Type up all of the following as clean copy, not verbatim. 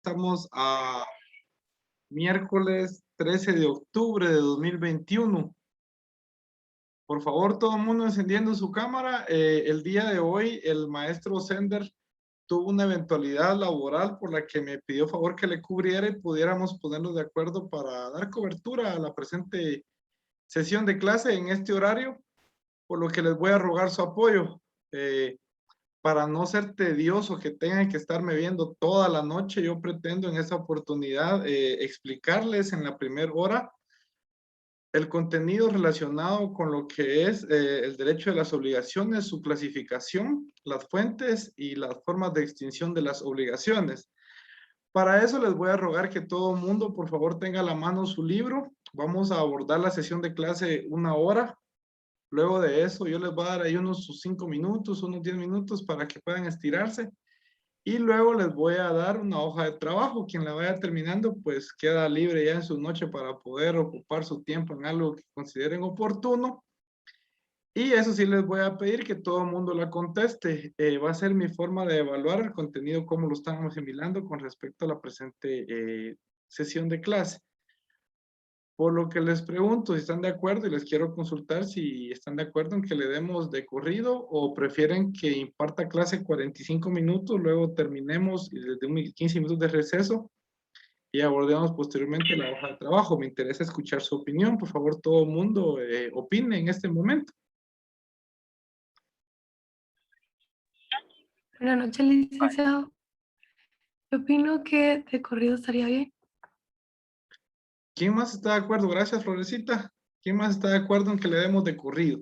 estamos a miércoles 13 de octubre de 2021. Por favor, todo el mundo encendiendo su cámara. El día de hoy, el maestro Sender tuvo una eventualidad laboral por la que me pidió favor que le cubriera y pudiéramos ponernos de acuerdo para dar cobertura a la presente sesión de clase en este horario, por lo que les voy a rogar su apoyo. Para no ser tedioso que tengan que estarme viendo toda la noche, yo pretendo en esta oportunidad explicarles en la primera hora el contenido relacionado con lo que es el derecho de las obligaciones, su clasificación, las fuentes y las formas de extinción de las obligaciones. Para eso les voy a rogar que todo el mundo por favor tenga a la mano su libro. Vamos a abordar la sesión de clase 1 hora. Luego de eso, yo les voy a dar ahí unos 5 minutos, unos 10 minutos para que puedan estirarse. Y luego les voy a dar una hoja de trabajo. Quien la vaya terminando, pues queda libre ya en su noche para poder ocupar su tiempo en algo que consideren oportuno. Y eso sí les voy a pedir que todo el mundo la conteste. Va a ser mi forma de evaluar el contenido, cómo lo estamos asimilando con respecto a la presente sesión de clase. Por lo que les pregunto si están de acuerdo y les quiero consultar si están de acuerdo en que le demos de corrido o prefieren que imparta clase 45 minutos, luego terminemos y les dé 15 minutos de receso y abordemos posteriormente la hoja de trabajo. Me interesa escuchar su opinión. Por favor, todo el mundo opine en este momento. Buenas noches, licenciado. Yo opino que de corrido estaría bien. ¿Quién más está de acuerdo? Gracias, Florecita. ¿Quién más está de acuerdo en que le demos de corrido?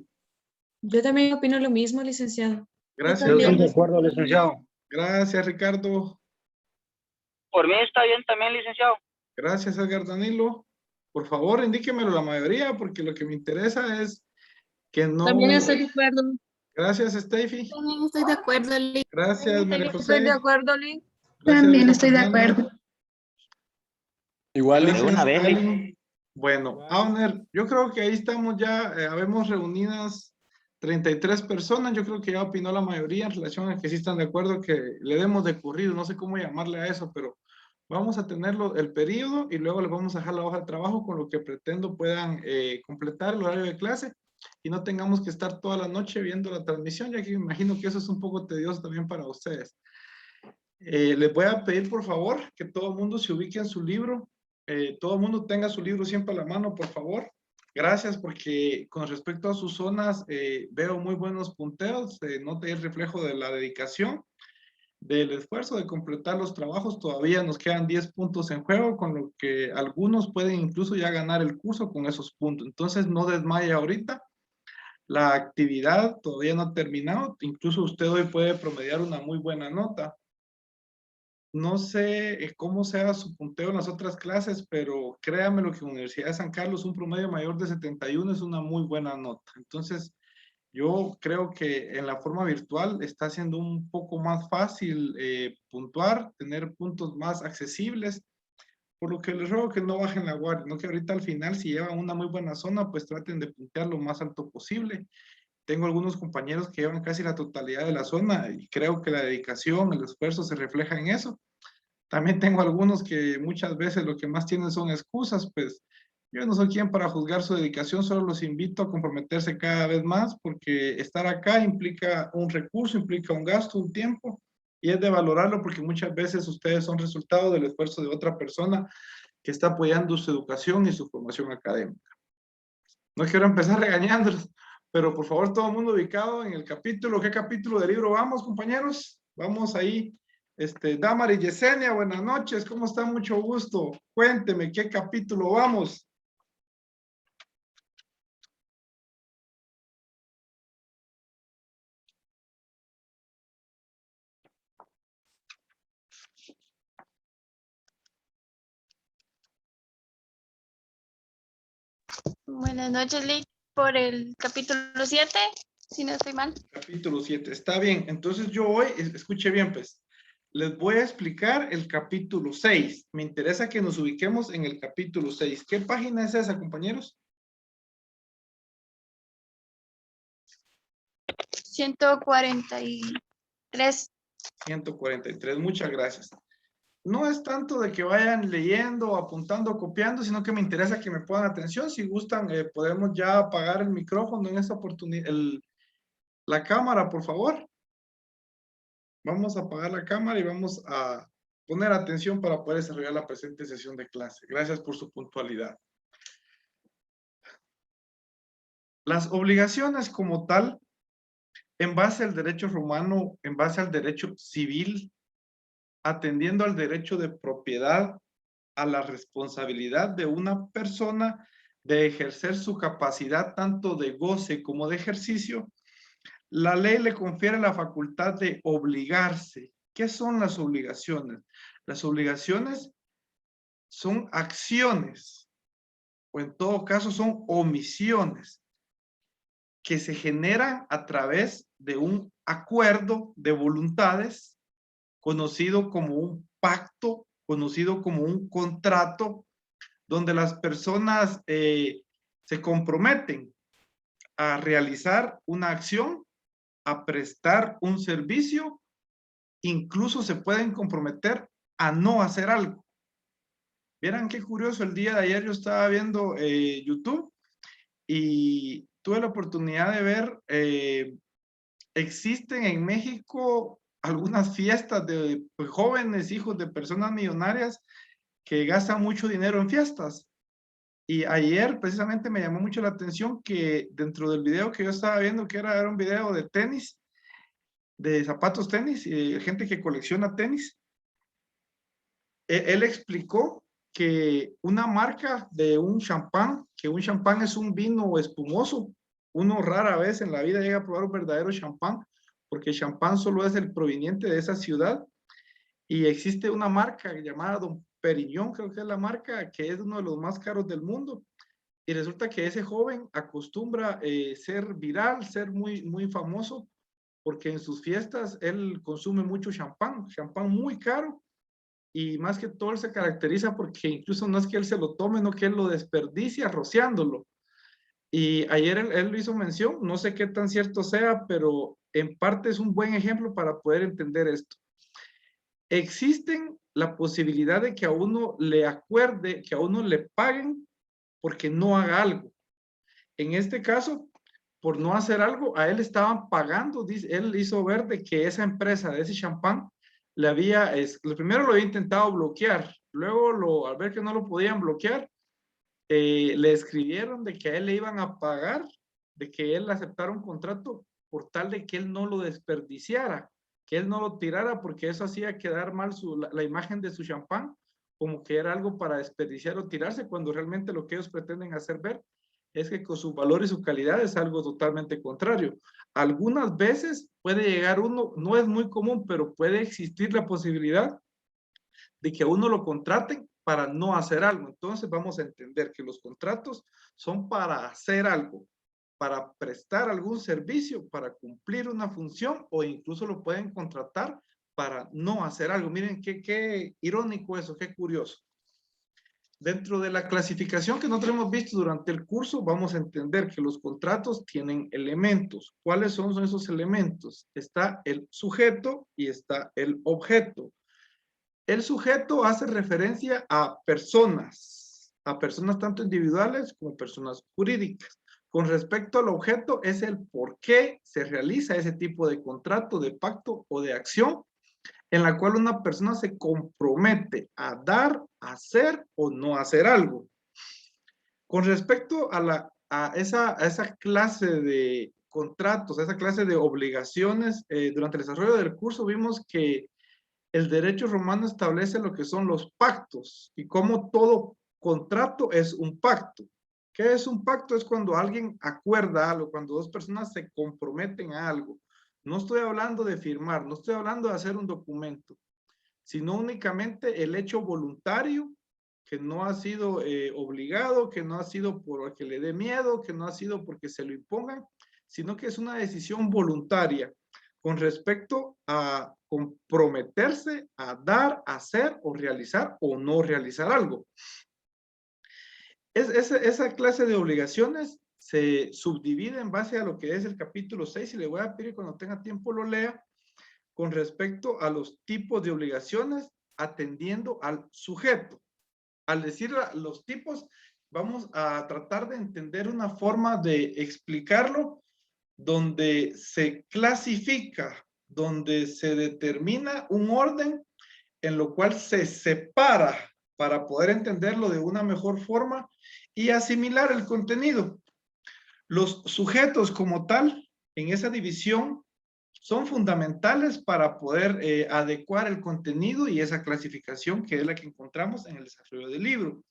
Yo también opino lo mismo, licenciado. Gracias. Yo estoy de acuerdo, licenciado. Gracias, Ricardo. Por mí está bien también, licenciado. Gracias, Edgar Danilo. Por favor, indíquemelo la mayoría, porque lo que me interesa es que no... También estoy de acuerdo. Gracias, Steffi. También estoy de acuerdo, Lee. Gracias, María José. Estoy de acuerdo, Lee. Gracias, También Luisa estoy de Fernanda. acuerdo. Igual, Gracias, De una vez, Allen. Bueno, Auner, yo creo que ahí estamos ya, habemos reunidas 33 personas, yo creo que ya opinó la mayoría en relación a que sí están de acuerdo que le demos de corrido, no sé cómo llamarle a eso, pero vamos a tenerlo el periodo y luego les vamos a dejar la hoja de trabajo con lo que pretendo puedan completar el horario de clase y no tengamos que estar toda la noche viendo la transmisión, ya que me imagino que eso es un poco tedioso también para ustedes. Les voy a pedir por favor que todo el mundo se ubique en su libro, todo el mundo tenga su libro siempre a la mano, por favor. Gracias, porque con respecto a sus zonas veo muy buenos punteos, nota el reflejo de la dedicación, del esfuerzo de completar los trabajos. Todavía nos quedan 10 puntos en juego, con lo que algunos pueden incluso ya ganar el curso con esos puntos. Entonces no desmaye ahorita. La actividad todavía no ha terminado, incluso usted hoy puede promediar una muy buena nota. No sé cómo sea su punteo en las otras clases, pero créame lo que en la Universidad de San Carlos un promedio mayor de 71 es una muy buena nota. Entonces, yo creo que en la forma virtual está siendo un poco más fácil puntuar, tener puntos más accesibles, por lo que les ruego que no bajen la guardia, no que ahorita al final si llevan una muy buena zona, pues traten de puntear lo más alto posible. Tengo algunos compañeros que llevan casi la totalidad de la zona y creo que la dedicación, el esfuerzo se refleja en eso. También tengo algunos que muchas veces lo que más tienen son excusas, pues yo no soy quien para juzgar su dedicación, solo los invito a comprometerse cada vez más porque estar acá implica un recurso, implica un gasto, un tiempo y es de valorarlo porque muchas veces ustedes son resultado del esfuerzo de otra persona que está apoyando su educación y su formación académica. No quiero empezar regañándolos, pero por favor todo el mundo ubicado en el capítulo. ¿Qué capítulo del libro vamos, compañeros? Vamos ahí. Damaris Yesenia, buenas noches, ¿cómo está? Mucho gusto. Cuénteme, ¿qué capítulo vamos? Buenas noches, Lee. Por el capítulo 7, si no estoy mal. Capítulo 7, está bien. Entonces yo hoy, escuche bien pues, les voy a explicar el capítulo 6. Me interesa que nos ubiquemos en el capítulo 6. ¿Qué página es esa, compañeros? 143. 143, muchas gracias. no es tanto de que vayan leyendo, apuntando, copiando, sino que me interesa que me pongan atención. Si gustan, podemos ya apagar el micrófono en esta oportunidad, la cámara, por favor. Vamos a apagar la cámara y vamos a poner atención para poder desarrollar la presente sesión de clase. Gracias por su puntualidad. Las obligaciones como tal, en base al derecho romano, en base al derecho civil, atendiendo al derecho de propiedad, a la responsabilidad de una persona de ejercer su capacidad tanto de goce como de ejercicio, la ley le confiere la facultad de obligarse. ¿Qué son las obligaciones? Las obligaciones son acciones, o en todo caso son omisiones, que se generan a través de un acuerdo de voluntades, conocido como un pacto, conocido como un contrato, donde las personas se comprometen a realizar una acción, a prestar un servicio, incluso se pueden comprometer a no hacer algo. Vieran qué curioso, el día de ayer yo estaba viendo YouTube y tuve la oportunidad de ver, existen en México algunas fiestas de jóvenes, hijos de personas millonarias que gastan mucho dinero en fiestas. Y ayer precisamente me llamó mucho la atención que dentro del video que yo estaba viendo, que era un video de tenis, de zapatos tenis y de gente que colecciona tenis, él explicó que una marca de un champán, que un champán es un vino espumoso, uno rara vez en la vida llega a probar un verdadero champán, porque el champán solo es el proveniente de esa ciudad, y existe una marca llamada Don Periñón, creo que es la marca, que es uno de los más caros del mundo, y resulta que ese joven acostumbra ser viral, ser muy famoso, porque en sus fiestas él consume mucho champán, champán muy caro, y más que todo él se caracteriza porque incluso no es que él se lo tome, no que él lo desperdicia rociándolo. Y ayer él lo hizo mención, no sé qué tan cierto sea, pero en parte es un buen ejemplo para poder entender esto. Existen la posibilidad de que a uno le acuerde, que a uno le paguen porque no haga algo. En este caso, por no hacer algo, a él estaban pagando, dice, él hizo ver de que esa empresa de ese champán le había, primero lo había intentado bloquear, luego al ver que no lo podían bloquear, le escribieron de que a él le iban a pagar, de que él aceptara un contrato por tal de que él no lo desperdiciara, que él no lo tirara, porque eso hacía quedar mal la imagen de su champán, como que era algo para desperdiciar o tirarse, cuando realmente lo que ellos pretenden hacer ver es que con su valor y su calidad es algo totalmente contrario. Algunas veces puede llegar uno, no es muy común, pero puede existir la posibilidad de que a uno lo contraten para no hacer algo. Entonces vamos a entender que los contratos son para hacer algo, para prestar algún servicio, para cumplir una función, o incluso lo pueden contratar para no hacer algo. Miren qué irónico eso, qué curioso. Dentro de la clasificación que nosotros hemos visto durante el curso, vamos a entender que los contratos tienen elementos. ¿Cuáles son esos elementos? Está el sujeto y está el objeto. El sujeto hace referencia a personas tanto individuales como personas jurídicas. Con respecto al objeto, es el por qué se realiza ese tipo de contrato, de pacto o de acción, en la cual una persona se compromete a dar, hacer o no hacer algo. Con respecto a esa clase de contratos, a esa clase de obligaciones, durante el desarrollo del curso vimos que el derecho romano establece lo que son los pactos y cómo todo contrato es un pacto. ¿Qué es un pacto? Es cuando alguien acuerda algo, cuando dos personas se comprometen a algo. No estoy hablando de firmar, no estoy hablando de hacer un documento, sino únicamente el hecho voluntario, que no ha sido obligado, que no ha sido porque le dé miedo, que no ha sido porque se lo impongan, sino que es una decisión voluntaria con respecto a comprometerse a dar, hacer o realizar o no realizar algo. Esa clase de obligaciones se subdivide en base a lo que es el capítulo 6, y le voy a pedir cuando tenga tiempo lo lea, con respecto a los tipos de obligaciones atendiendo al sujeto. Al decir los tipos, vamos a tratar de entender una forma de explicarlo donde se clasifica, donde se determina un orden en lo cual se separa para poder entenderlo de una mejor forma y asimilar el contenido. Los sujetos como tal, en esa división, son fundamentales para poder adecuar el contenido y esa clasificación que es la que encontramos en el desarrollo del libro.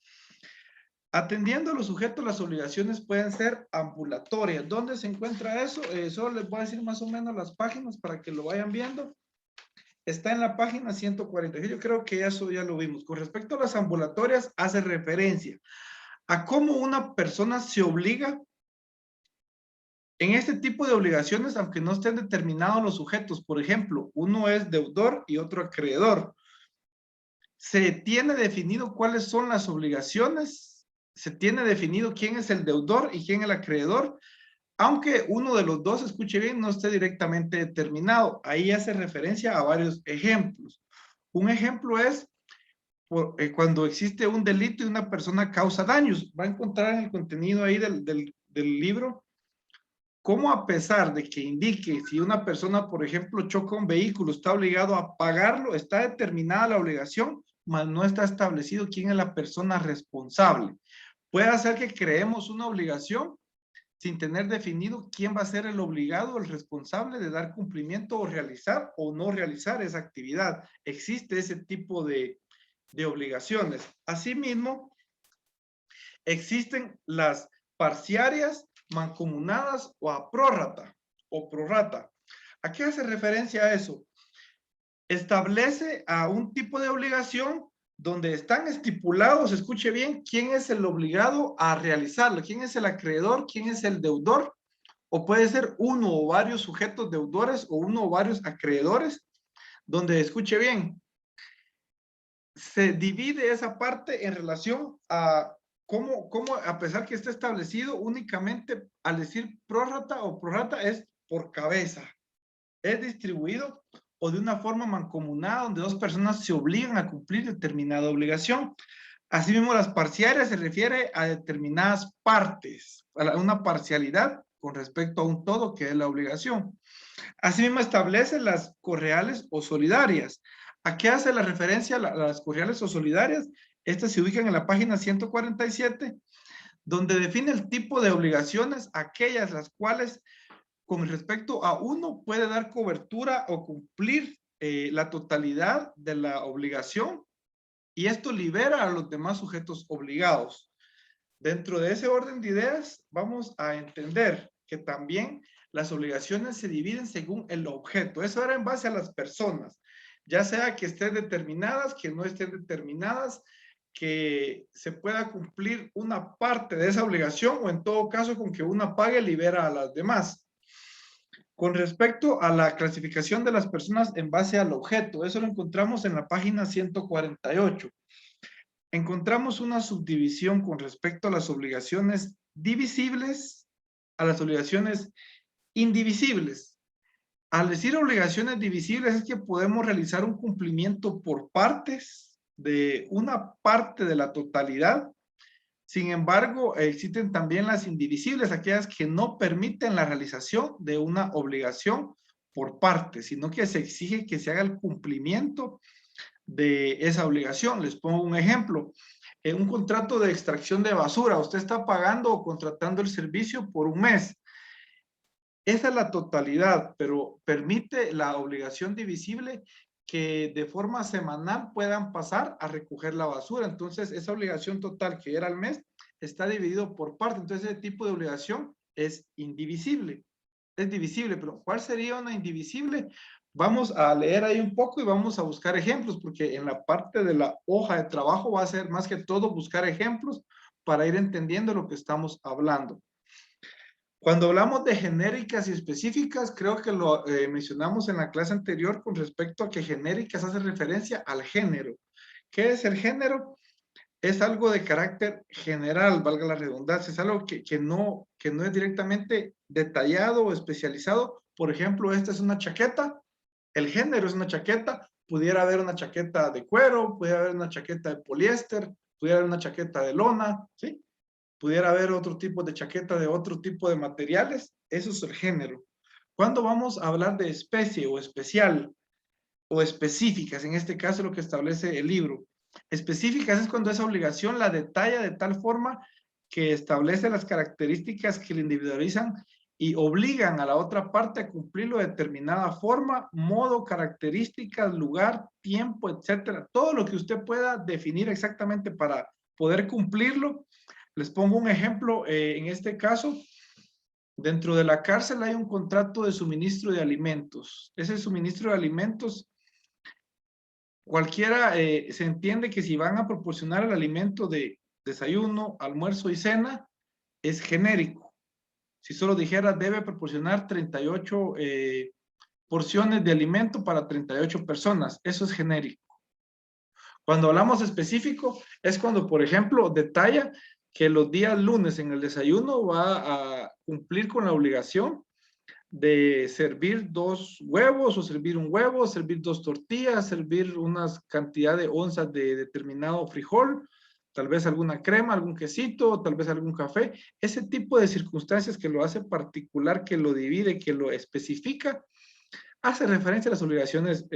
Atendiendo a los sujetos, las obligaciones pueden ser ambulatorias. ¿Dónde se encuentra eso? Solo les voy a decir más o menos las páginas para que lo vayan viendo. Está en la página 140. Yo creo que eso ya lo vimos. Con respecto a las ambulatorias, hace referencia a cómo una persona se obliga en este tipo de obligaciones, aunque no estén determinados los sujetos. Por ejemplo, uno es deudor y otro acreedor. Se tiene definido cuáles son las obligaciones, se tiene definido quién es el deudor y quién es el acreedor, aunque uno de los dos, escuche bien, no esté directamente determinado. Ahí hace referencia a varios ejemplos. Un ejemplo es cuando existe un delito y una persona causa daños. Va a encontrar en el contenido ahí del libro cómo, a pesar de que indique si una persona, por ejemplo, choca un vehículo, está obligado a pagarlo, está determinada la obligación, mas no está establecido quién es la persona responsable. Puede hacer que creemos una obligación sin tener definido quién va a ser el obligado, el responsable de dar cumplimiento o realizar o no realizar esa actividad. Existe ese tipo de obligaciones. Asimismo, existen las parciarias, mancomunadas o a prórrata o prorrata. ¿A qué hace referencia a eso? Establece a un tipo de obligación donde están estipulados, escuche bien, quién es el obligado a realizarlo, quién es el acreedor, quién es el deudor, o puede ser uno o varios sujetos deudores o uno o varios acreedores, donde, escuche bien, se divide esa parte en relación a cómo a pesar que está establecido únicamente al decir prórrata o prorrata es por cabeza, es distribuido o de una forma mancomunada donde dos personas se obligan a cumplir determinada obligación. Asimismo, las parciarias se refiere a determinadas partes, a una parcialidad con respecto a un todo que es la obligación. Asimismo, establece las correales o solidarias. ¿A qué hace la referencia las correales o solidarias? Estas se ubican en la página 147, donde define el tipo de obligaciones, aquellas las cuales con respecto a uno puede dar cobertura o cumplir la totalidad de la obligación y esto libera a los demás sujetos obligados. Dentro de ese orden de ideas vamos a entender que también las obligaciones se dividen según el objeto. Eso era en base a las personas, ya sea que estén determinadas, que no estén determinadas, que se pueda cumplir una parte de esa obligación o en todo caso con que una pague libera a las demás. Con respecto a la clasificación de las personas en base al objeto, eso lo encontramos en la página 148. Encontramos una subdivisión con respecto a las obligaciones divisibles, a las obligaciones indivisibles. Al decir obligaciones divisibles es que podemos realizar un cumplimiento por partes de una parte de la totalidad. Sin embargo, existen también las indivisibles, aquellas que no permiten la realización de una obligación por parte, sino que se exige que se haga el cumplimiento de esa obligación. Les pongo un ejemplo. En un contrato de extracción de basura, usted está pagando o contratando el servicio por un mes. Esa es la totalidad, pero permite la obligación divisible que de forma semanal puedan pasar a recoger la basura. Entonces, esa obligación total que era al mes está dividido por parte. Entonces, ese tipo de obligación es indivisible. Es divisible, pero ¿cuál sería una indivisible? Vamos a leer ahí un poco y vamos a buscar ejemplos, porque en la parte de la hoja de trabajo va a ser más que todo buscar ejemplos para ir entendiendo lo que estamos hablando. Cuando hablamos de genéricas y específicas, creo que lo mencionamos en la clase anterior con respecto a que genéricas hace referencia al género. ¿Qué es el género? Es algo de carácter general, valga la redundancia, es algo que no es directamente detallado o especializado. Por ejemplo, esta es una chaqueta, el género es una chaqueta, pudiera haber una chaqueta de cuero, pudiera haber una chaqueta de poliéster, pudiera haber una chaqueta de lona, ¿sí? Pudiera haber otro tipo de chaqueta de otro tipo de materiales. Eso es el género. Cuando vamos a hablar de especie o especial o específicas, en este caso lo que establece el libro, específicas es cuando esa obligación la detalla de tal forma que establece las características que le individualizan y obligan a la otra parte a cumplirlo de determinada forma, modo, características, lugar, tiempo, etcétera. Todo lo que usted pueda definir exactamente para poder cumplirlo. Les pongo un ejemplo, en este caso, dentro de la cárcel hay un contrato de suministro de alimentos. Ese suministro de alimentos, cualquiera se entiende que si van a proporcionar el alimento de desayuno, almuerzo y cena, es genérico. Si solo dijera debe proporcionar 38 porciones de alimento para 38 personas, eso es genérico. Cuando hablamos específico, es cuando, por ejemplo, detalla que los días lunes en el desayuno va a cumplir con la obligación de servir 2 huevos o servir un huevo, servir 2 tortillas, servir una cantidad de onzas de determinado frijol, tal vez alguna crema, algún quesito, tal vez algún café. Ese tipo de circunstancias que lo hace particular, que lo divide, que lo especifica, hace referencia a las obligaciones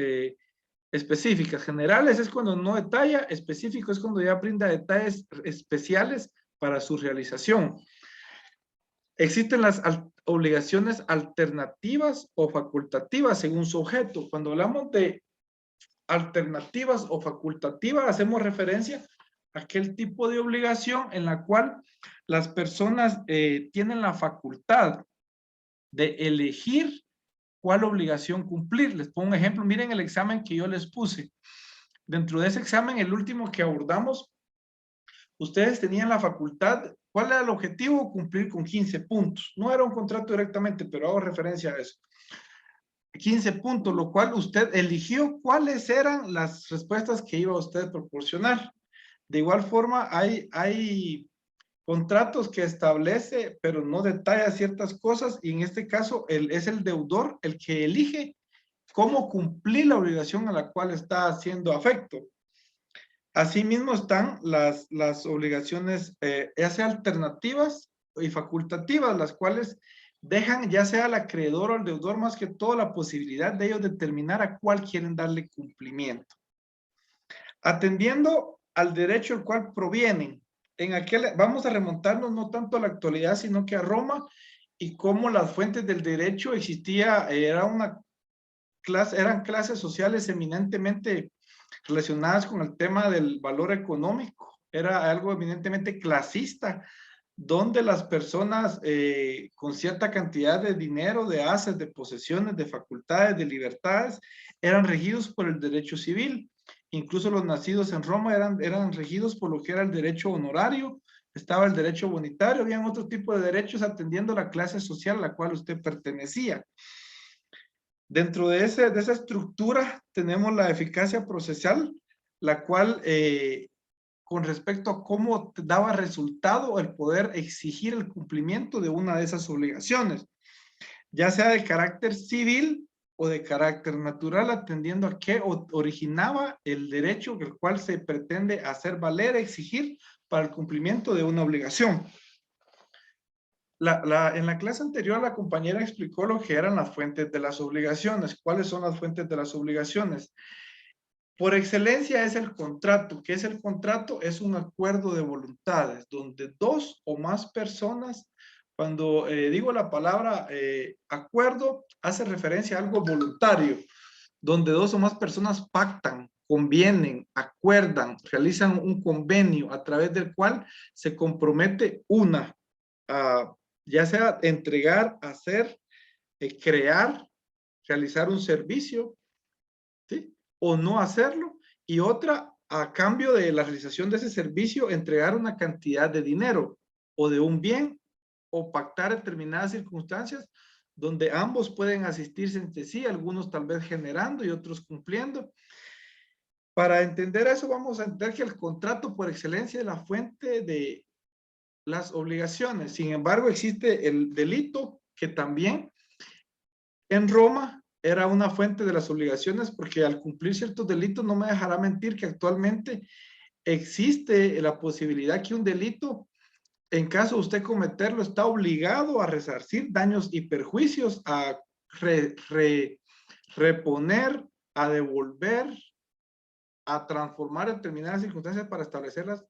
específicas. Generales es cuando no detalla, específico es cuando ya brinda detalles especiales para su realización. Existen las obligaciones alternativas o facultativas según su objeto. Cuando hablamos de alternativas o facultativas, hacemos referencia a aquel tipo de obligación en la cual las personas tienen la facultad de elegir cuál obligación cumplir. Les pongo un ejemplo. Miren el examen que yo les puse. Dentro de ese examen, el último que abordamos, ustedes tenían la facultad. ¿Cuál era el objetivo? Cumplir con 15 puntos. No era un contrato directamente, pero hago referencia a eso. 15 puntos, lo cual usted eligió cuáles eran las respuestas que iba a usted proporcionar. De igual forma, hay contratos que establece, pero no detalla ciertas cosas, y en este caso es el deudor el que elige cómo cumplir la obligación a la cual está haciendo afecto. Asimismo están las obligaciones, ya sea alternativas y facultativas, las cuales dejan ya sea al acreedor o al deudor más que todo la posibilidad de ellos determinar a cuál quieren darle cumplimiento. Atendiendo al derecho al cual provienen, vamos a remontarnos no tanto a la actualidad, sino que a Roma y cómo las fuentes del derecho eran clases sociales eminentemente relacionadas con el tema del valor económico. Era algo eminentemente clasista, donde las personas con cierta cantidad de dinero, de haces, de posesiones, de facultades, de libertades, eran regidos por el derecho civil. Incluso los nacidos en Roma eran regidos por lo que era el derecho honorario, estaba el derecho bonitario, habían otro tipo de derechos atendiendo a la clase social a la cual usted pertenecía. Dentro de esa estructura tenemos la eficacia procesal, la cual con respecto a cómo daba resultado el poder exigir el cumplimiento de una de esas obligaciones, ya sea de carácter civil o de carácter natural, atendiendo a qué originaba el derecho el cual se pretende hacer valer, exigir para el cumplimiento de una obligación. En la clase anterior la compañera explicó lo que eran las fuentes de las obligaciones. ¿Cuáles son las fuentes de las obligaciones? Por excelencia es el contrato. ¿Qué es el contrato? Es un acuerdo de voluntades donde 2 o más personas, cuando digo la palabra acuerdo, hace referencia a algo voluntario, donde 2 o más personas pactan, convienen, acuerdan, realizan un convenio a través del cual se compromete ya sea entregar, hacer, crear, realizar un servicio, ¿sí? O no hacerlo, y otra, a cambio de la realización de ese servicio, entregar una cantidad de dinero o de un bien, o pactar determinadas circunstancias donde ambos pueden asistirse entre sí, algunos tal vez generando y otros cumpliendo. Para entender eso, vamos a entender que el contrato por excelencia es la fuente de las obligaciones. Sin embargo, existe el delito que también en Roma era una fuente de las obligaciones, porque al cumplir ciertos delitos no me dejará mentir que actualmente existe la posibilidad que un delito, en caso de usted cometerlo, está obligado a resarcir daños y perjuicios, a reponer, a devolver, a transformar determinadas circunstancias para establecerlas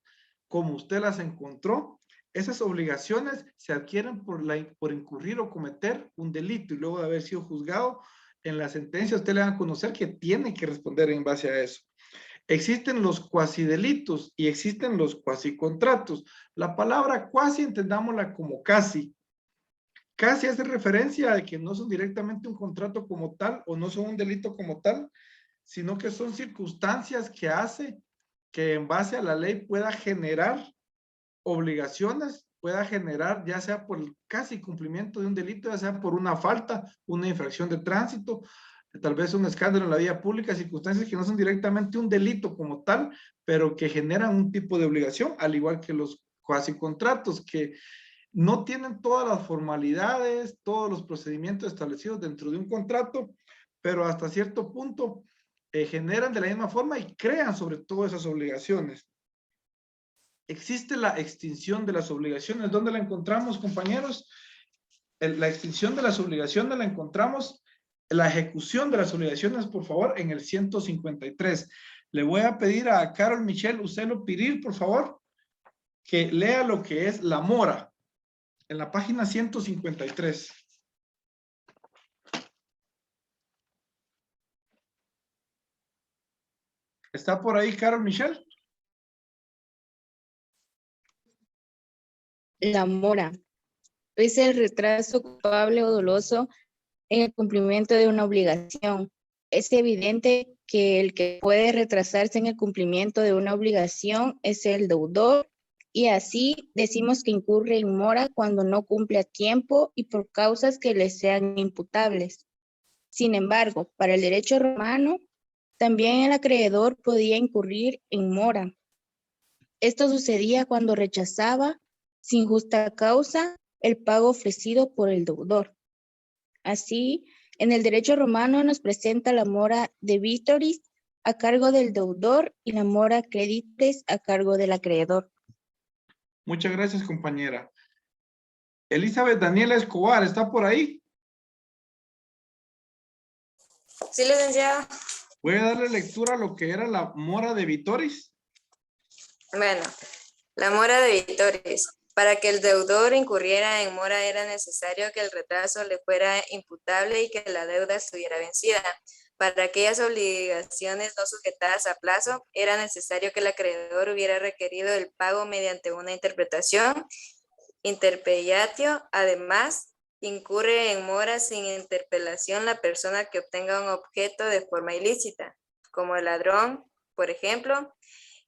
como usted las encontró. Esas obligaciones se adquieren por incurrir o cometer un delito, y luego de haber sido juzgado, en la sentencia usted le va a conocer que tiene que responder en base a eso. Existen los cuasidelitos y existen los cuasicontratos. La palabra cuasi, entendámosla como casi. Casi hace referencia a que no son directamente un contrato como tal, o no son un delito como tal, sino que son circunstancias que hace que en base a la ley pueda generar obligaciones, pueda generar, ya sea por el casi cumplimiento de un delito, ya sea por una falta, una infracción de tránsito, tal vez un escándalo en la vía pública, circunstancias que no son directamente un delito como tal, pero que generan un tipo de obligación, al igual que los cuasi contratos, que no tienen todas las formalidades, todos los procedimientos establecidos dentro de un contrato, pero hasta cierto punto generan de la misma forma y crean sobre todo esas obligaciones. Existe la extinción de las obligaciones. ¿Dónde la encontramos, compañeros? La extinción de las obligaciones la encontramos, la ejecución de las obligaciones, por favor, en el 153. Le voy a pedir a Carol Michelle Ucelo Piril, por favor, que lea lo que es la mora en la página 153. ¿Está por ahí Carol Michelle? La mora es el retraso culpable o doloso en el cumplimiento de una obligación. Es evidente que el que puede retrasarse en el cumplimiento de una obligación es el deudor, y así decimos que incurre en mora cuando no cumple a tiempo y por causas que le sean imputables. Sin embargo, para el derecho romano, también el acreedor podía incurrir en mora. Esto sucedía cuando rechazaba sin justa causa el pago ofrecido por el deudor. Así, en el derecho romano nos presenta la mora debitoris a cargo del deudor y la mora creditoris a cargo del acreedor. Muchas gracias, compañera. Elizabeth Daniela Escobar, ¿está por ahí? Sí, licenciado. Voy a darle lectura a lo que era la mora debitoris. Bueno, la mora debitoris. Para que el deudor incurriera en mora era necesario que el retraso le fuera imputable y que la deuda estuviera vencida. Para aquellas obligaciones no sujetadas a plazo, era necesario que el acreedor hubiera requerido el pago mediante una interpretación, interpellatio. Además, incurre en mora sin interpelación la persona que obtenga un objeto de forma ilícita, como el ladrón, por ejemplo.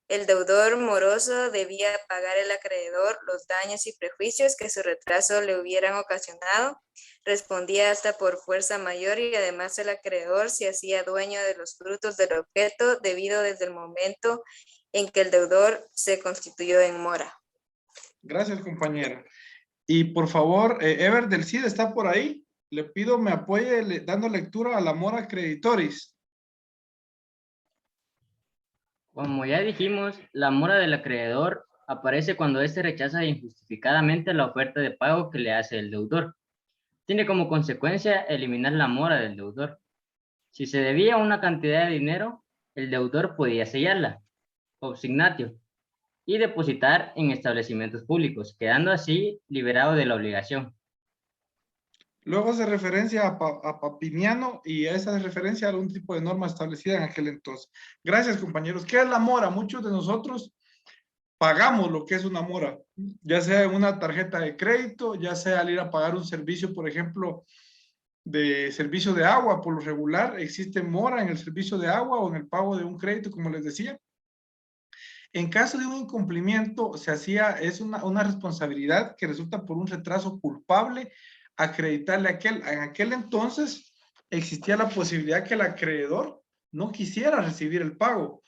El deudor moroso debía pagar al acreedor los daños y prejuicios que su retraso le hubieran ocasionado. Respondía hasta por fuerza mayor, y además el acreedor se hacía dueño de los frutos del objeto debido desde el momento en que el deudor se constituyó en mora. Gracias, compañera. Y por favor, Ever del CID está por ahí. Le pido me apoye dando lectura a la mora creditoris. Como ya dijimos, la mora del acreedor aparece cuando éste rechaza injustificadamente la oferta de pago que le hace el deudor. Tiene como consecuencia eliminar la mora del deudor. Si se debía una cantidad de dinero, el deudor podía sellarla, obsignatio, y depositar en establecimientos públicos, quedando así liberado de la obligación. Luego hace referencia a Papiniano, y esa es referencia a algún tipo de norma establecida en aquel entonces. Gracias, compañeros. ¿Qué es la mora? Muchos de nosotros pagamos lo que es una mora, ya sea en una tarjeta de crédito, ya sea al ir a pagar un servicio, por ejemplo, de servicio de agua. Por lo regular existe mora en el servicio de agua o en el pago de un crédito, como les decía. En caso de un incumplimiento, es una responsabilidad que resulta por un retraso culpable acreditarle a aquel. En aquel entonces existía la posibilidad que el acreedor no quisiera recibir el pago.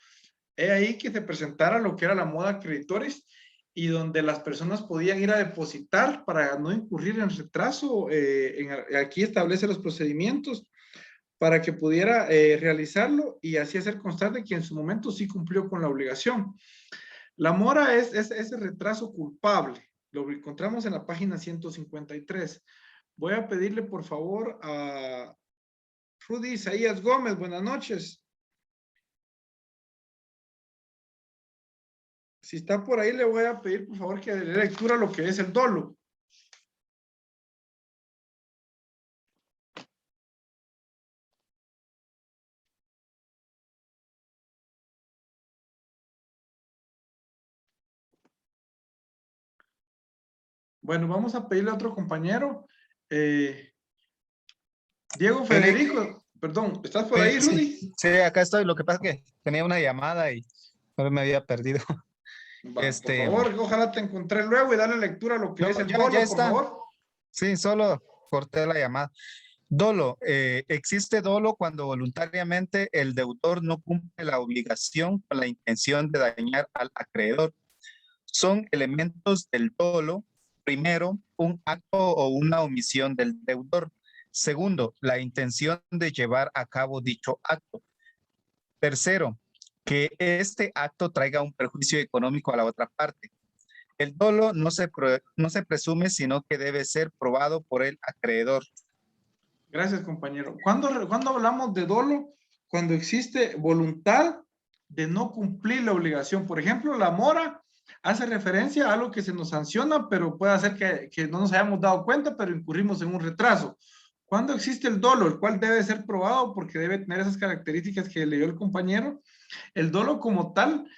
Es ahí que se presentara lo que era la moda creditores, y donde las personas podían ir a depositar para no incurrir en retraso. Aquí establece los procedimientos para que pudiera realizarlo y así hacer constar de que en su momento sí cumplió con la obligación. La mora es ese retraso culpable. Lo encontramos en la página 153. Voy a pedirle por favor a Rudy Isaías Gómez. Buenas noches. Si está por ahí, le voy a pedir por favor que dé lectura a lo que es el dolo. Bueno, vamos a pedirle a otro compañero. Diego Federico, perdón, ¿estás por ahí, Rudy? Sí, acá estoy. Lo que pasa es que tenía una llamada y no me había perdido. Va, por favor, ojalá te encontré luego y darle lectura a lo que No, es el ya dolo, por está. favor. Sí, solo corté la llamada. Dolo. Existe dolo cuando voluntariamente el deudor no cumple la obligación con la intención de dañar al acreedor. Son elementos del dolo. Primero, un acto o una omisión del deudor. Segundo, la intención de llevar a cabo dicho acto. Tercero, que este acto traiga un perjuicio económico a la otra parte. El dolo no se presume, sino que debe ser probado por el acreedor. Gracias, compañero. ¿Cuándo hablamos de dolo? Cuando existe voluntad de no cumplir la obligación. Por ejemplo, la mora hace referencia a algo que se nos sanciona, pero puede hacer que no nos hayamos dado cuenta, pero incurrimos en un retraso. ¿Cuándo existe el dolo? El cual debe ser probado porque debe tener esas características que leyó el compañero. El dolo como tal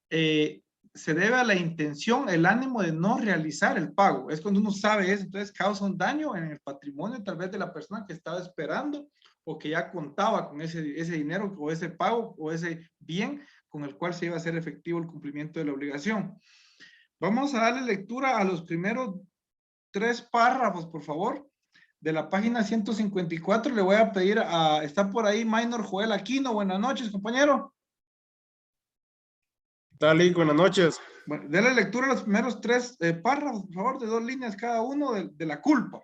se debe a la intención, el ánimo de no realizar el pago. Es cuando uno sabe eso, entonces causa un daño en el patrimonio tal vez de la persona que estaba esperando o que ya contaba con ese dinero o ese pago o ese bien con el cual se iba a hacer efectivo el cumplimiento de la obligación. Vamos a darle lectura a los primeros 3 párrafos, por favor, de la página 154. Le voy a pedir está por ahí Minor Joel Aquino. Buenas noches, compañero. Dale, buenas noches. Bueno, déle lectura a los primeros 3 párrafos, por favor, de 2 líneas cada uno de la culpa.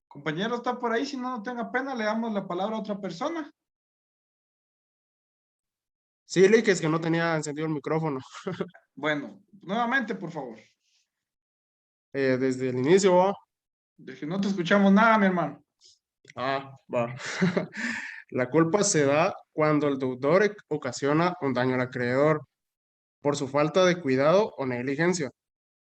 Compañero, está por ahí. Si no tenga pena, le damos la palabra a otra persona. Sí, Lick, es que no tenía encendido el micrófono. Bueno, nuevamente, por favor. Desde el inicio, ¿va? De que no te escuchamos nada, mi hermano. Ah, va. La culpa se da cuando el deudor ocasiona un daño al acreedor por su falta de cuidado o negligencia.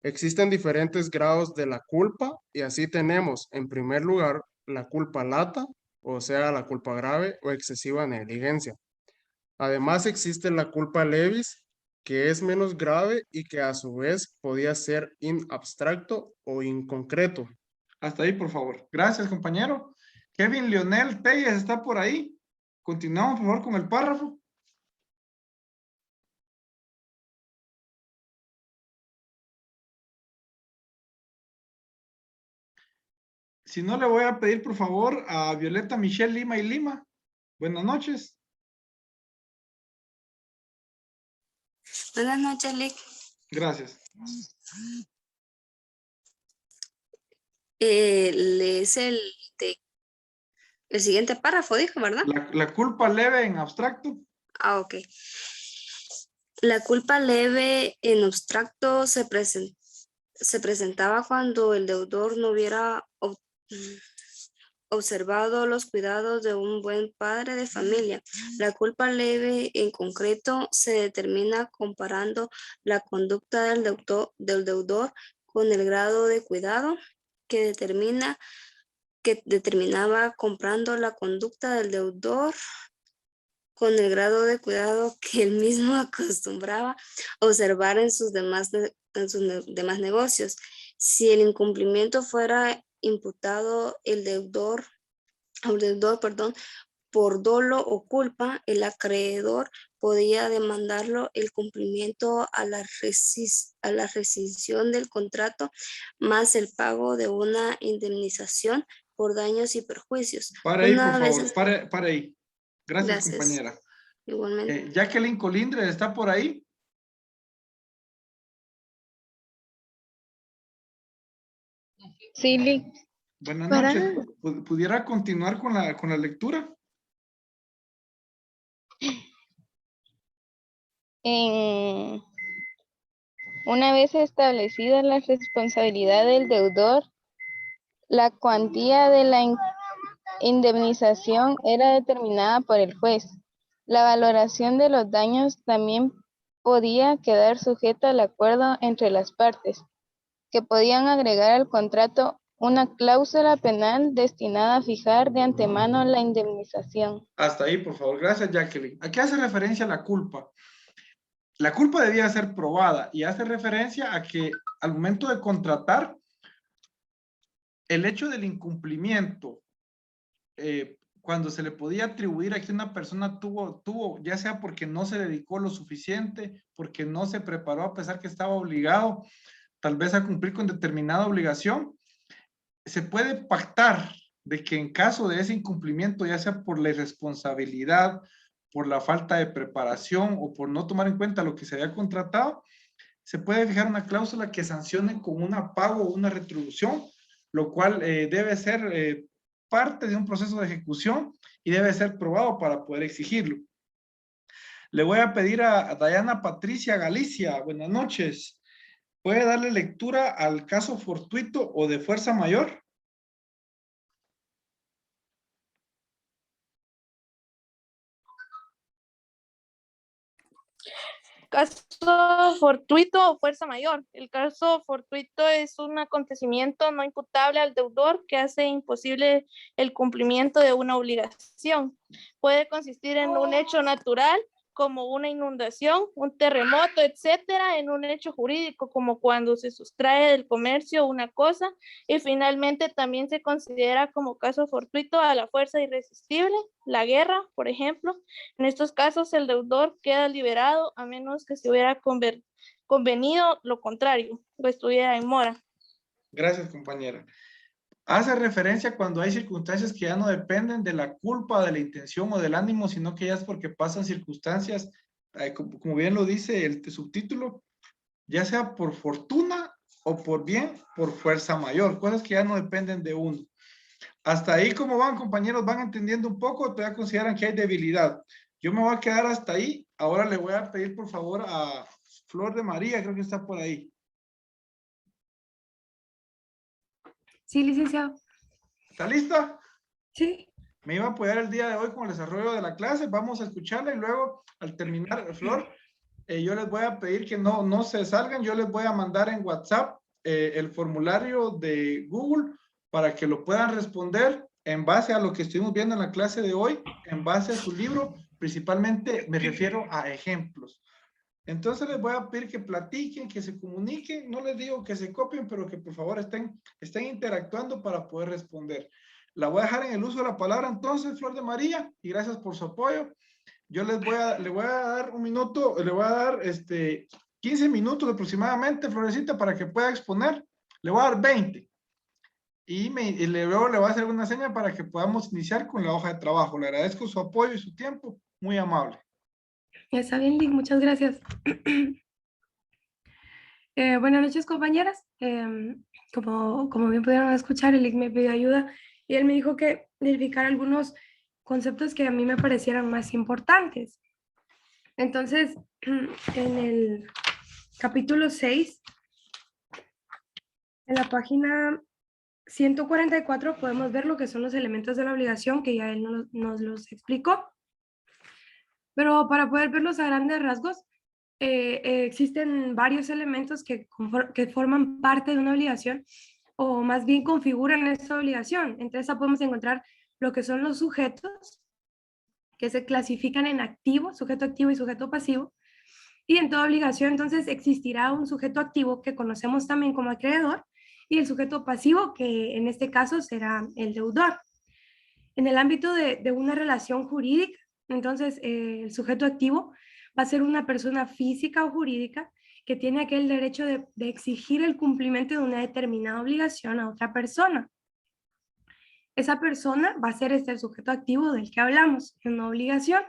Existen diferentes grados de la culpa y así tenemos, en primer lugar, la culpa lata, o sea, la culpa grave o excesiva negligencia. Además existe la culpa levis, que es menos grave y que a su vez podía ser in abstracto o inconcreto. Hasta ahí, por favor. Gracias, compañero. Kevin Leonel Telles está por ahí. Continuamos, por favor, con el párrafo. Si no, le voy a pedir, por favor, a Violeta Michelle Lima y Lima. Buenas noches. Buenas noches, Lick. Gracias. Es el siguiente párrafo, dijo, ¿verdad? La culpa leve en abstracto. Ah, ok. La culpa leve en abstracto se presentaba cuando el deudor no hubiera observado los cuidados de un buen padre de familia. La culpa leve en concreto se determina comparando la conducta del deudor con el grado de cuidado que determinaba comprando la conducta del deudor con el grado de cuidado que él mismo acostumbraba observar en sus demás negocios. Si el incumplimiento fuera imputado, el deudor al deudor, perdón, por dolo o culpa, el acreedor podía demandarlo el cumplimiento a la rescisión del contrato más el pago de una indemnización por daños y perjuicios. Para ahí, por Una vez favor, para ahí. Gracias, Gracias. compañera. Igualmente. Jacqueline Colindres, ¿está por ahí? Sí, Lic. Buenas Para- noches. ¿Pudiera continuar con la lectura? Una vez establecida la responsabilidad del deudor, la cuantía de la indemnización era determinada por el juez. La valoración de los daños también podía quedar sujeta al acuerdo entre las partes, que podían agregar al contrato una cláusula penal destinada a fijar de antemano la indemnización. Hasta ahí, por favor. Gracias, Jacqueline. ¿A qué hace referencia la culpa? La culpa debía ser probada y hace referencia a que al momento de contratar, el hecho del incumplimiento, cuando se le podía atribuir a que una persona tuvo, ya sea porque no se dedicó lo suficiente, porque no se preparó a pesar que estaba obligado, tal vez a cumplir con determinada obligación, se puede pactar de que en caso de ese incumplimiento, ya sea por la irresponsabilidad, por la falta de preparación o por no tomar en cuenta lo que se había contratado, se puede fijar una cláusula que sancione con un pago o una retribución, lo cual debe ser parte de un proceso de ejecución y debe ser probado para poder exigirlo. Le voy a pedir a Dayana Patricia Galicia, buenas noches. ¿Puede darle lectura al caso fortuito o de fuerza mayor? Caso fortuito o fuerza mayor. El caso fortuito es un acontecimiento no imputable al deudor que hace imposible el cumplimiento de una obligación. Puede consistir en un hecho natural como una inundación, un terremoto, etcétera, en un hecho jurídico como cuando se sustrae del comercio una cosa, y finalmente también se considera como caso fortuito a la fuerza irresistible, la guerra, por ejemplo. En estos casos el deudor queda liberado a menos que se hubiera convenido lo contrario o estuviera en mora. Gracias, compañera. Hace referencia cuando hay circunstancias que ya no dependen de la culpa, de la intención o del ánimo, sino que ya es porque pasan circunstancias, como bien lo dice el subtítulo, ya sea por fortuna o por bien, por fuerza mayor, cosas que ya no dependen de uno. Hasta ahí, ¿cómo van, compañeros? ¿Van entendiendo un poco o todavía consideran que hay debilidad? Yo me voy a quedar hasta ahí. Ahora le voy a pedir, por favor, a Flor de María, creo que está por ahí. Sí, licenciado. ¿Está lista? Sí. Me iba a apoyar el día de hoy con el desarrollo de la clase. Vamos a escucharla y luego, al terminar, Flor, yo les voy a pedir que no se salgan. Yo les voy a mandar en WhatsApp el formulario de Google para que lo puedan responder en base a lo que estuvimos viendo en la clase de hoy, en base a su libro. Principalmente me refiero a ejemplos. Entonces les voy a pedir que platiquen, que se comuniquen. No les digo que se copien, pero que por favor estén interactuando para poder responder. La voy a dejar en el uso de la palabra entonces, Flor de María, y gracias por su apoyo. Yo le voy a dar un minuto, le voy a dar 15 minutos aproximadamente, Florecita, para que pueda exponer. Le voy a dar 20. Y luego le voy a hacer una seña para que podamos iniciar con la hoja de trabajo. Le agradezco su apoyo y su tiempo. Muy amable. Está bien, Lick, muchas gracias. Buenas noches, compañeras. Como bien pudieron escuchar, el Lick me pidió ayuda y él me dijo que verificar algunos conceptos que a mí me parecieran más importantes. Entonces, en el capítulo 6, en la página 144, podemos ver lo que son los elementos de la obligación, que ya él nos los explicó. Pero para poder verlos a grandes rasgos, existen varios elementos que forman parte de una obligación o más bien configuran esa obligación. Entre esas podemos encontrar lo que son los sujetos, que se clasifican en activo, sujeto activo y sujeto pasivo. Y en toda obligación entonces existirá un sujeto activo que conocemos también como acreedor y el sujeto pasivo, que en este caso será el deudor. En el ámbito de una relación jurídica, entonces el sujeto activo va a ser una persona física o jurídica que tiene aquel derecho de exigir el cumplimiento de una determinada obligación a otra persona. Esa persona va a ser el sujeto activo del que hablamos, en una obligación.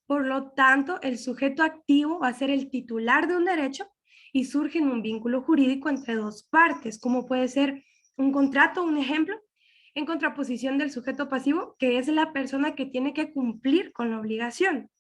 Por lo tanto, el sujeto activo va a ser el titular de un derecho y surge en un vínculo jurídico entre dos partes, como puede ser un contrato, un ejemplo, en contraposición del sujeto pasivo, que es la persona que tiene que cumplir con la obligación.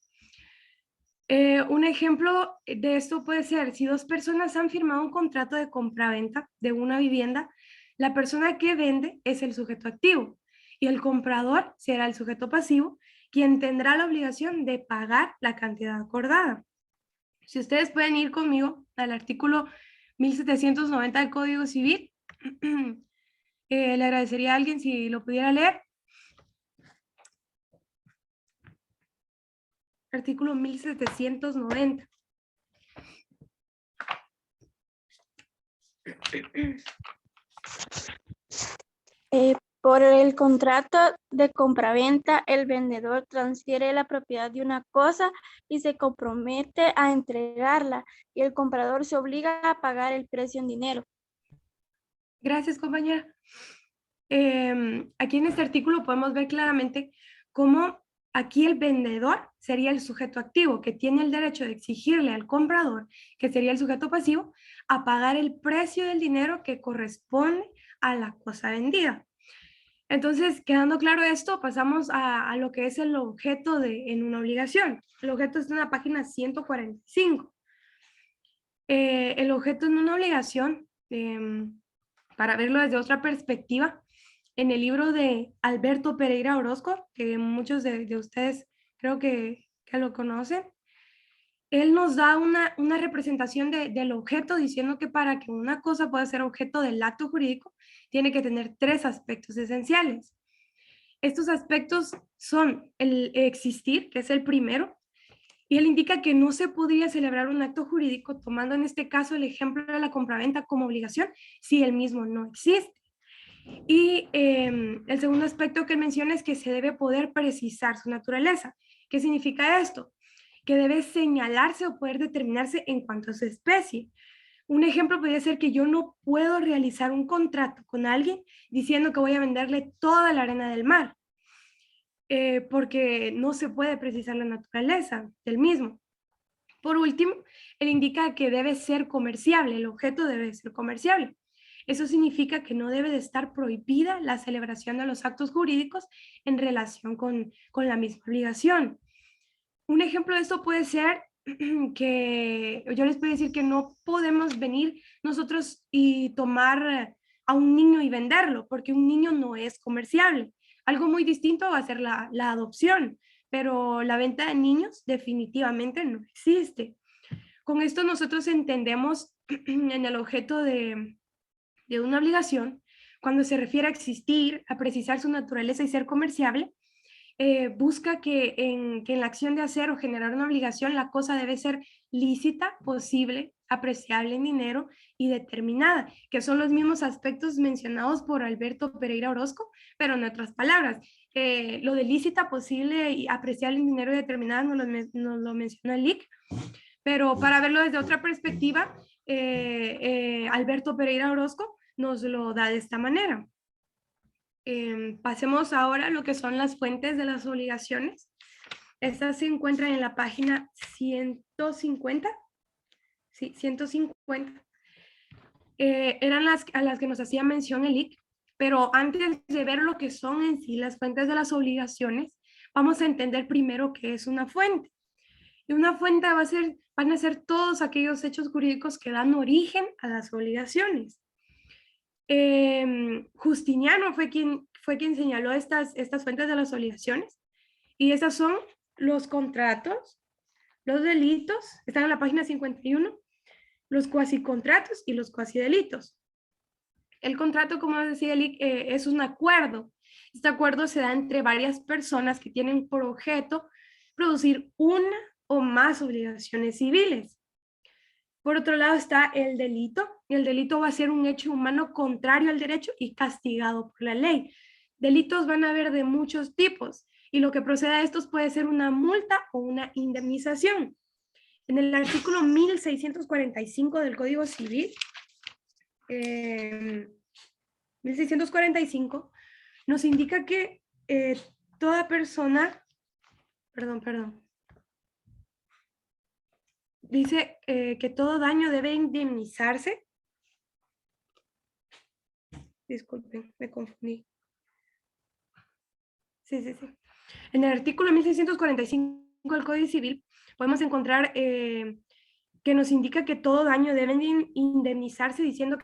Un ejemplo de esto puede ser, si dos personas han firmado un contrato de compraventa de una vivienda, la persona que vende es el sujeto activo y el comprador será el sujeto pasivo, quien tendrá la obligación de pagar la cantidad acordada. Si ustedes pueden ir conmigo al artículo 1790 del Código Civil, le agradecería a alguien si lo pudiera leer. Artículo 1790. Por el contrato de compraventa, el vendedor transfiere la propiedad de una cosa y se compromete a entregarla, y el comprador se obliga a pagar el precio en dinero. Gracias, compañera. Aquí en este artículo podemos ver claramente cómo aquí el vendedor sería el sujeto activo, que tiene el derecho de exigirle al comprador, que sería el sujeto pasivo, a pagar el precio del dinero que corresponde a la cosa vendida. Entonces, quedando claro esto, pasamos a lo que es el objeto en una obligación. El objeto está en la página 145. El objeto en una obligación, para verlo desde otra perspectiva, en el libro de Alberto Pereira Orozco, que muchos de ustedes creo que lo conocen, él nos da una representación del objeto diciendo que para que una cosa pueda ser objeto del acto jurídico, tiene que tener 3 aspectos esenciales. Estos aspectos son el existir, que es el primero, y él indica que no se podría celebrar un acto jurídico, tomando en este caso el ejemplo de la compraventa como obligación, si el mismo no existe. Y el segundo aspecto que menciona es que se debe poder precisar su naturaleza. ¿Qué significa esto? Que debe señalarse o poder determinarse en cuanto a su especie. Un ejemplo podría ser que yo no puedo realizar un contrato con alguien diciendo que voy a venderle toda la arena del mar, porque no se puede precisar la naturaleza del mismo. Por último, él indica que debe ser comerciable, el objeto debe ser comerciable. Eso significa que no debe de estar prohibida la celebración de los actos jurídicos en relación con la misma obligación. Un ejemplo de esto puede ser que yo les puedo decir que no podemos venir nosotros y tomar a un niño y venderlo, porque un niño no es comerciable. Algo muy distinto va a ser la adopción, pero la venta de niños definitivamente no existe. Con esto nosotros entendemos en el objeto de una obligación, cuando se refiere a existir, a precisar su naturaleza y ser comerciable, busca que en la acción de hacer o generar una obligación, la cosa debe ser lícita, posible, apreciable en dinero y determinada, que son los mismos aspectos mencionados por Alberto Pereira Orozco, pero en otras palabras. Lo de lícita, posible y apreciable en dinero y determinada nos lo menciona el LIC, pero para verlo desde otra perspectiva, Alberto Pereira Orozco nos lo da de esta manera. Pasemos ahora a lo que son las fuentes de las obligaciones. Estas se encuentran en la página 150. Sí, 150. Eran a las que nos hacía mención el IC, pero antes de ver lo que son en sí las fuentes de las obligaciones, vamos a entender primero qué es una fuente. Y una fuente van a ser todos aquellos hechos jurídicos que dan origen a las obligaciones. Justiniano fue quien señaló estas fuentes de las obligaciones, y estas son los contratos, los delitos, están en la página 51, los cuasicontratos y los cuasidelitos. El contrato, como decía Eli, es un acuerdo. Este acuerdo se da entre varias personas que tienen por objeto producir una o más obligaciones civiles. Por otro lado está el delito, y el delito va a ser un hecho humano contrario al derecho y castigado por la ley. Delitos van a haber de muchos tipos y lo que procede a estos puede ser una multa o una indemnización. En el artículo 1645 del Código Civil, 1645, nos indica que toda persona, dice que todo daño debe indemnizarse. Disculpen, me confundí. Sí. En el artículo 1645 del Código Civil podemos encontrar que nos indica que todo daño debe indemnizarse, diciendo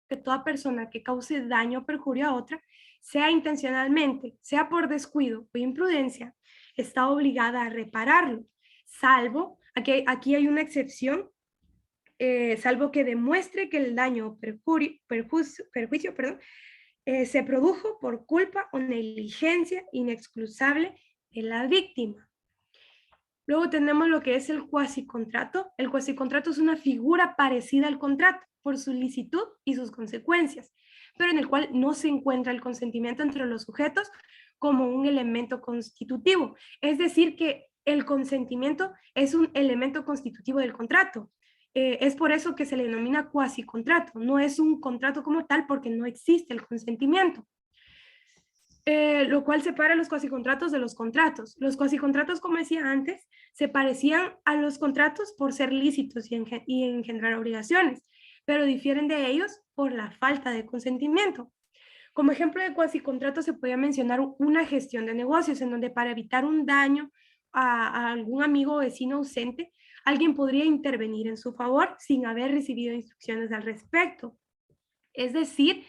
que toda persona que cause daño o perjurio a otra, sea intencionalmente, sea por descuido o imprudencia, está obligada a repararlo, salvo, aquí hay una excepción, salvo que demuestre que el daño o perjuicio se produjo por culpa o negligencia inexcusable de la víctima. Luego tenemos lo que es el cuasicontrato. El cuasicontrato es una figura parecida al contrato por su licitud y sus consecuencias, pero en el cual no se encuentra el consentimiento entre los sujetos como un elemento constitutivo. Es decir, que el consentimiento es un elemento constitutivo del contrato. Es por eso que se le denomina cuasicontrato. No es un contrato como tal porque no existe el consentimiento. Lo cual separa los cuasicontratos de los contratos. Los cuasicontratos, como decía antes, se parecían a los contratos por ser lícitos y engendrar obligaciones, pero difieren de ellos por la falta de consentimiento. Como ejemplo de cuasicontrato se podría mencionar una gestión de negocios, en donde para evitar un daño a algún amigo o vecino ausente, alguien podría intervenir en su favor sin haber recibido instrucciones al respecto. Es decir,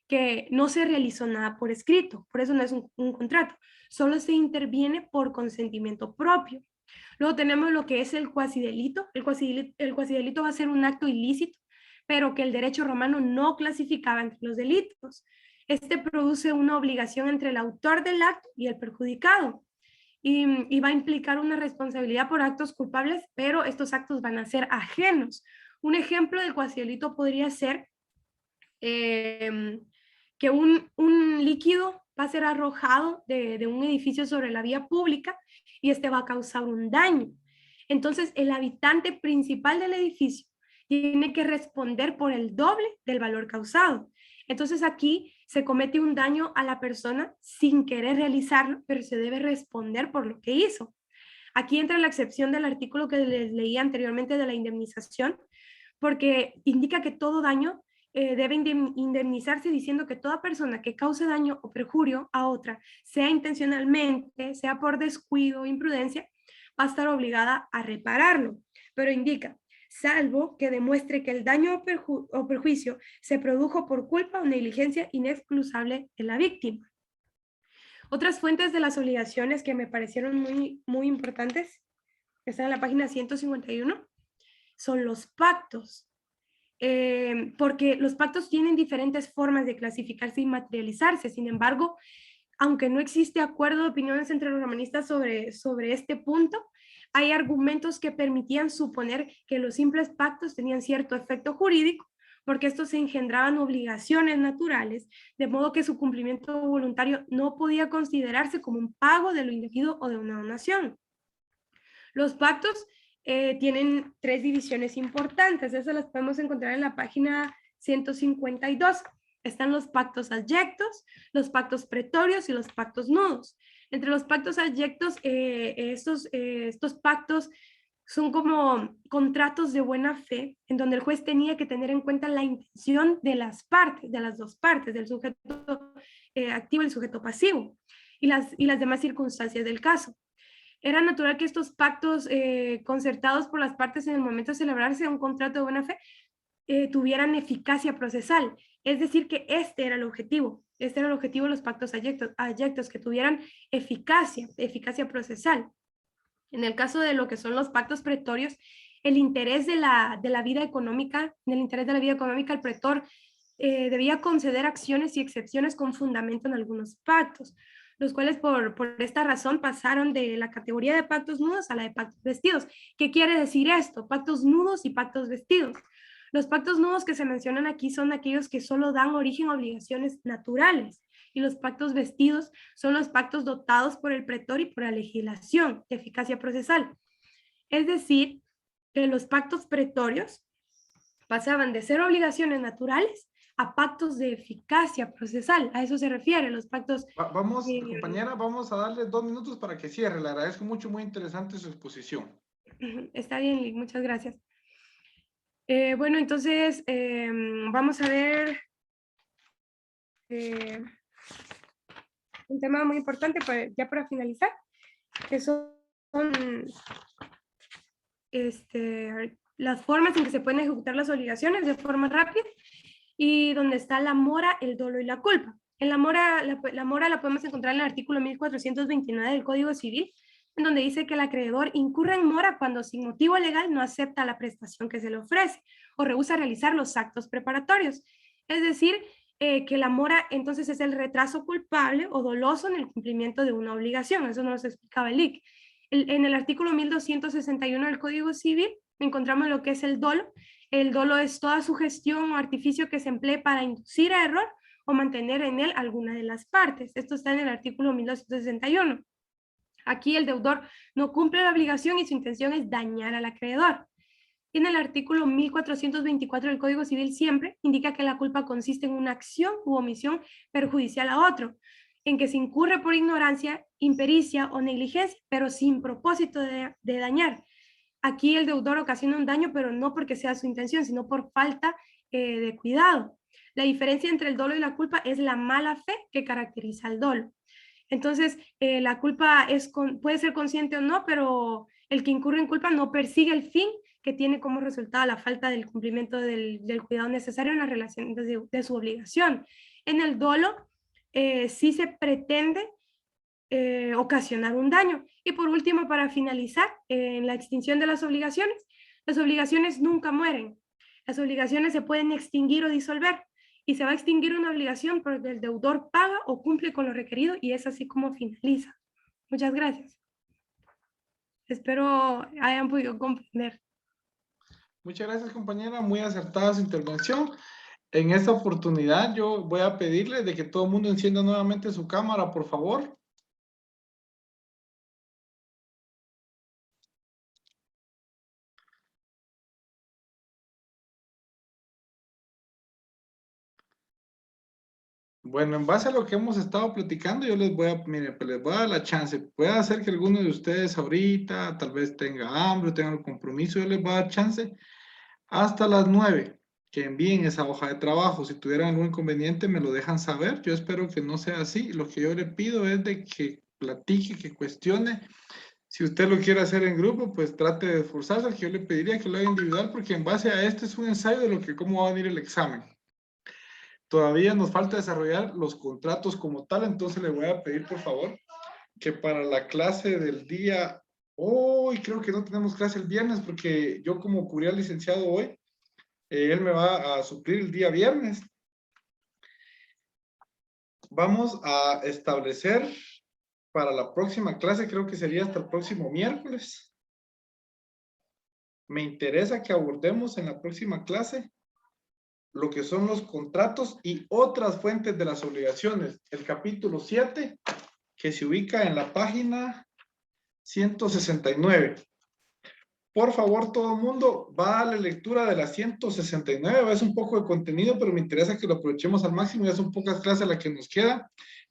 que no se realizó nada por escrito, por eso no es un contrato, solo se interviene por consentimiento propio. Luego tenemos lo que es el cuasidelito. El cuasidelito va a ser un acto ilícito, pero que el derecho romano no clasificaba entre los delitos. Este produce una obligación entre el autor del acto y el perjudicado, y va a implicar una responsabilidad por actos culpables, pero estos actos van a ser ajenos. Un ejemplo del cuasidelito podría ser que un líquido va a ser arrojado de un edificio sobre la vía pública y este va a causar un daño. Entonces, el habitante principal del edificio tiene que responder por el doble del valor causado. Entonces, aquí se comete un daño a la persona sin querer realizarlo, pero se debe responder por lo que hizo. Aquí entra la excepción del artículo que les leí anteriormente de la indemnización, porque indica que todo daño debe indemnizarse, diciendo que toda persona que cause daño o perjurio a otra, sea intencionalmente, sea por descuido o imprudencia, va a estar obligada a repararlo. Pero indica, salvo que demuestre que el daño o perjuicio se produjo por culpa o negligencia inexcusable de la víctima. Otras fuentes de las obligaciones que me parecieron muy importantes, que están en la página 151, son los pactos. Porque los pactos tienen diferentes formas de clasificarse y materializarse. Sin embargo, aunque no existe acuerdo de opiniones entre los romanistas sobre este punto, hay argumentos que permitían suponer que los simples pactos tenían cierto efecto jurídico, porque estos engendraban obligaciones naturales, de modo que su cumplimiento voluntario no podía considerarse como un pago de lo indebido o de una donación. Los pactos tienen tres divisiones importantes, esas las podemos encontrar en la página 152. Están los pactos adyectos, los pactos pretorios y los pactos nudos. Entre los pactos adyectos, estos pactos son como contratos de buena fe, en donde el juez tenía que tener en cuenta la intención de las partes, de las dos partes, del sujeto activo y el sujeto pasivo, y las demás circunstancias del caso. Era natural que estos pactos concertados por las partes en el momento de celebrarse un contrato de buena fe tuvieran eficacia procesal. Es decir, que este era el objetivo de los pactos adyectos, que tuvieran eficacia procesal. En el caso de lo que son los pactos pretorios, el interés de la vida económica, el pretor debía conceder acciones y excepciones con fundamento en algunos pactos, los cuales por esta razón pasaron de la categoría de pactos nudos a la de pactos vestidos. ¿Qué quiere decir esto? Pactos nudos y pactos vestidos. Los pactos nudos que se mencionan aquí son aquellos que solo dan origen a obligaciones naturales, y los pactos vestidos son los pactos dotados por el pretor y por la legislación de eficacia procesal. Es decir, que los pactos pretorios pasaban de ser obligaciones naturales a pactos de eficacia procesal. A eso se refiere, los pactos... Vamos, compañera, vamos a darle 2 minutos para que cierre. Le agradezco mucho, muy interesante su exposición. Está bien, Lick, muchas gracias. Bueno, entonces vamos a ver un tema muy importante ya para finalizar, que son las formas en que se pueden ejecutar las obligaciones de forma rápida y donde está la mora, el dolo y la culpa. En la mora la podemos encontrar en el artículo 1429 del Código Civil, en donde dice que el acreedor incurre en mora cuando sin motivo legal no acepta la prestación que se le ofrece o rehúsa realizar los actos preparatorios. Es decir, que la mora entonces es el retraso culpable o doloso en el cumplimiento de una obligación. Eso nos explicaba el Lick. En el artículo 1261 del Código Civil encontramos lo que es el dolo. El dolo es toda sugestión o artificio que se emplee para inducir a error o mantener en él alguna de las partes. Esto está en el artículo 1261. Aquí el deudor no cumple la obligación y su intención es dañar al acreedor. Y en el artículo 1424 del Código Civil siempre indica que la culpa consiste en una acción u omisión perjudicial a otro, en que se incurre por ignorancia, impericia o negligencia, pero sin propósito de dañar. Aquí el deudor ocasiona un daño, pero no porque sea su intención, sino por falta de cuidado. La diferencia entre el dolo y la culpa es la mala fe que caracteriza al dolo. Entonces, la culpa puede ser consciente o no, pero el que incurre en culpa no persigue el fin que tiene como resultado la falta del cumplimiento del cuidado necesario en la relación de su obligación. En el dolo, sí se pretende ocasionar un daño. Y por último, para finalizar, en la extinción de las obligaciones nunca mueren. Las obligaciones se pueden extinguir o disolver. Y se va a extinguir una obligación porque el deudor paga o cumple con lo requerido y es así como finaliza. Muchas gracias. Espero hayan podido comprender. Muchas gracias, compañera. Muy acertada su intervención. En esta oportunidad yo voy a pedirle de que todo el mundo encienda nuevamente su cámara, por favor. Bueno, en base a lo que hemos estado platicando, yo les voy a, mire, pues les voy a dar la chance. Puede hacer que alguno de ustedes ahorita tal vez tenga hambre, tenga un compromiso, yo les voy a dar chance hasta las 9 que envíen esa hoja de trabajo. Si tuvieran algún inconveniente, me lo dejan saber. Yo espero que no sea así. Lo que yo le pido es de que platique, que cuestione. Si usted lo quiere hacer en grupo, pues trate de esforzarse. Al que yo le pediría que lo haga individual, porque en base a este es un ensayo de lo que cómo va a venir el examen. Todavía nos falta desarrollar los contratos como tal, entonces le voy a pedir, por favor, que para la clase del día, hoy creo que no tenemos clase el viernes, porque yo como cubrí al licenciado hoy, él me va a suplir el día viernes. Vamos a establecer para la próxima clase, creo que sería hasta el próximo miércoles. Me interesa que abordemos en la próxima clase lo que son los contratos y otras fuentes de las obligaciones. El capítulo 7, que se ubica en la página 169. Por favor, todo el mundo va a la lectura de la 169. Es un poco de contenido, pero me interesa que lo aprovechemos al máximo. Ya son pocas clases las que nos quedan.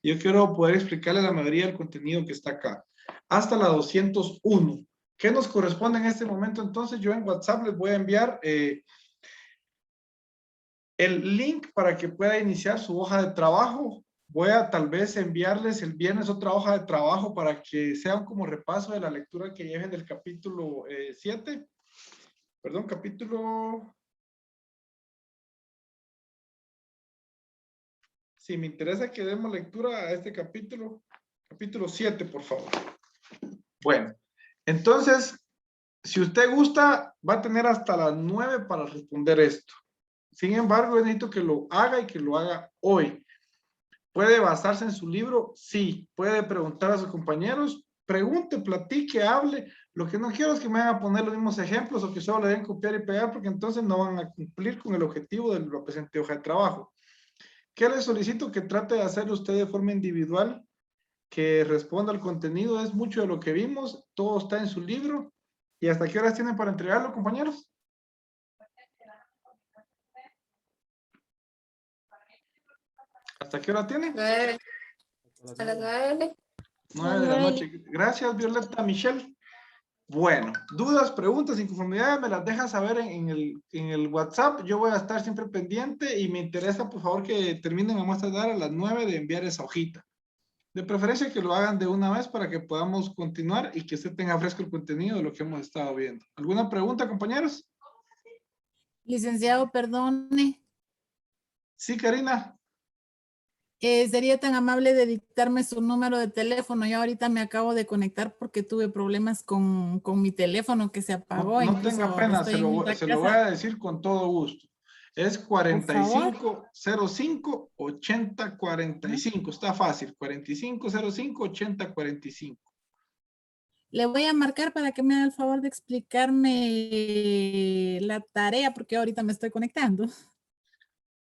Yo quiero poder explicarle la mayoría del contenido que está acá. Hasta la 201. ¿Qué nos corresponde en este momento? Entonces, yo en WhatsApp les voy a enviar el link para que pueda iniciar su hoja de trabajo. Voy a tal vez enviarles el viernes otra hoja de trabajo para que sea como repaso de la lectura que lleven del capítulo 7. Perdón, capítulo... Sí, me interesa que demos lectura a este capítulo. Capítulo 7, por favor. Bueno, entonces, si usted gusta, va a tener hasta las 9 para responder esto. Sin embargo, necesito que lo haga y que lo haga hoy. ¿Puede basarse en su libro? Sí. ¿Puede preguntar a sus compañeros? Pregunte, platique, hable. Lo que no quiero es que me vayan a poner los mismos ejemplos o que solo le den copiar y pegar, porque entonces no van a cumplir con el objetivo de la presente hoja de trabajo. ¿Qué le solicito? Que trate de hacer usted de forma individual, que responda al contenido. Es mucho de lo que vimos, todo está en su libro. ¿Y hasta qué horas tienen para entregarlo, compañeros? ¿Hasta qué hora tienen? 9. A las 9. 9 de la noche. Gracias, Violeta. Michelle. Bueno, dudas, preguntas, inconformidades, me las dejan saber en el WhatsApp. Yo voy a estar siempre pendiente y me interesa, por favor, que terminen a más tardar a las 9 de enviar esa hojita. De preferencia que lo hagan de una vez para que podamos continuar y que usted tenga fresco el contenido de lo que hemos estado viendo. ¿Alguna pregunta, compañeros? Licenciado, perdone. Sí, Karina. Sería tan amable de dictarme su número de teléfono. Yo ahorita me acabo de conectar porque tuve problemas con mi teléfono que se apagó. No tenga pena, se lo voy a decir con todo gusto. Es 4505-8045. Está fácil. 4505-8045. Le voy a marcar para que me haga el favor de explicarme la tarea porque ahorita me estoy conectando.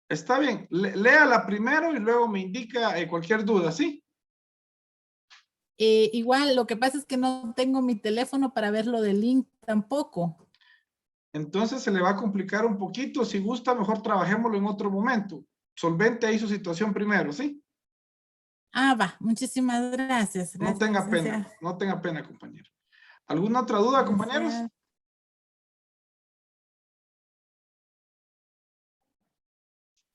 Está bien. Léala primero y luego me indica cualquier duda, ¿sí? Igual, lo que pasa es que no tengo mi teléfono para ver lo del link tampoco. Entonces se le va a complicar un poquito. Si gusta, mejor trabajémoslo en otro momento. Solvente ahí su situación primero, ¿sí? Ah, va. Muchísimas gracias. No tenga pena, no tenga pena, compañero. ¿Alguna otra duda, compañeros?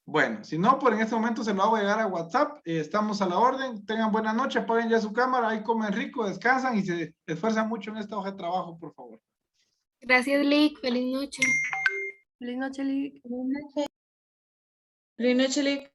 Bueno, si no, pues en este momento se lo hago llegar a WhatsApp. Estamos a la orden. Tengan buena noche, apaguen ya su cámara, ahí comen rico, descansan y se esfuerzan mucho en esta hoja de trabajo, por favor. Gracias, Lick. Feliz noche. Feliz noche, Lick. Feliz noche, Lick.